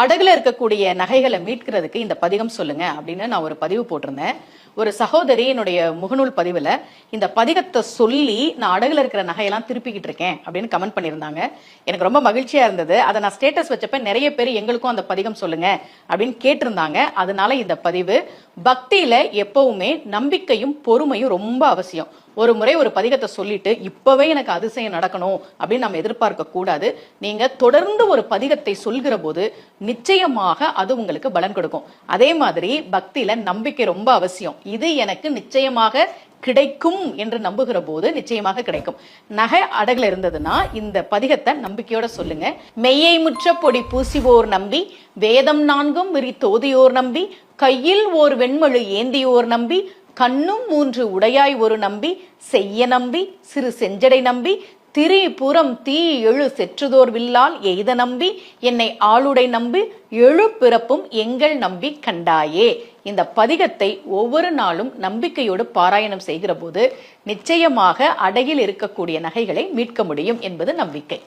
அடகுல இருக்கக்கூடிய நகைகளை மீட்கிறதுக்கு இந்த பதிகம் சொல்லுங்க அப்படின்னு நான் ஒரு பதிவு போட்டிருந்தேன். ஒரு சகோதரி என்னுடைய முகநூல் பதிவுல இந்த பதிகத்தை சொல்லி நான் அடகுல இருக்கிற நகையெல்லாம் திருப்பிக்கிட்டு இருக்கேன் அப்படின்னு கமெண்ட் பண்ணியிருந்தாங்க. எனக்கு ரொம்ப மகிழ்ச்சியா இருந்தது. அதை நான் ஸ்டேட்டஸ் வச்சப்ப நிறைய பேர் எங்களுக்கும் அந்த பதிகம் சொல்லுங்க அப்படின்னு கேட்டிருந்தாங்க. அதனால இந்த பதிவு. பக்தியில எப்பவுமே நம்பிக்கையும் பொறுமையும் ரொம்ப அவசியம். ஒரு முறை ஒரு பதிகத்தை சொல்லிட்டு இப்பவே எனக்கு அதிசயம் நடக்கணும் அப்படின்னு நம்ம எதிர்பார்க்க கூடாது. நீங்க தொடர்ந்து ஒரு பதிகத்தை சொல்கிற போது நிச்சயமாக அது உங்களுக்கு பலன் கொடுக்கும். அதே மாதிரி பக்தியில நம்பிக்கை ரொம்ப அவசியம். இது எனக்கு நிச்சயமாக கிடைக்கும் என்று நம்புகிற போது நிச்சயமாக கிடைக்கும். நகை அடகுல இருந்ததுன்னா இந்த பதிகத்தை நம்பிக்கையோட சொல்லுங்க. மெய்யை முற்ற பொடி பூசிவோர் நம்பி, வேதம் 4 விரி தோதியோர் நம்பி, கையில் ஓர் வெண்மழு ஏந்தியோர் நம்பி, கண்ணும் 3 உடையாய் ஒரு நம்பி, செய்ய நம்பி சிறு செஞ்சடை நம்பி, திரிபுரம் தீ எழு செற்றுதோர் வில்லால் எய்த நம்பி, என்னை ஆளுடை நம்பி, எழு பிறப்பும் எங்கள் நம்பி கண்டாயே. இந்த பதிகத்தை ஒவ்வொரு நாளும் நம்பிக்கையோடு பாராயணம் செய்கிற போது நிச்சயமாக அடகில் இருக்கக்கூடிய நகைகளை மீட்க முடியும் என்பது நம்பிக்கை.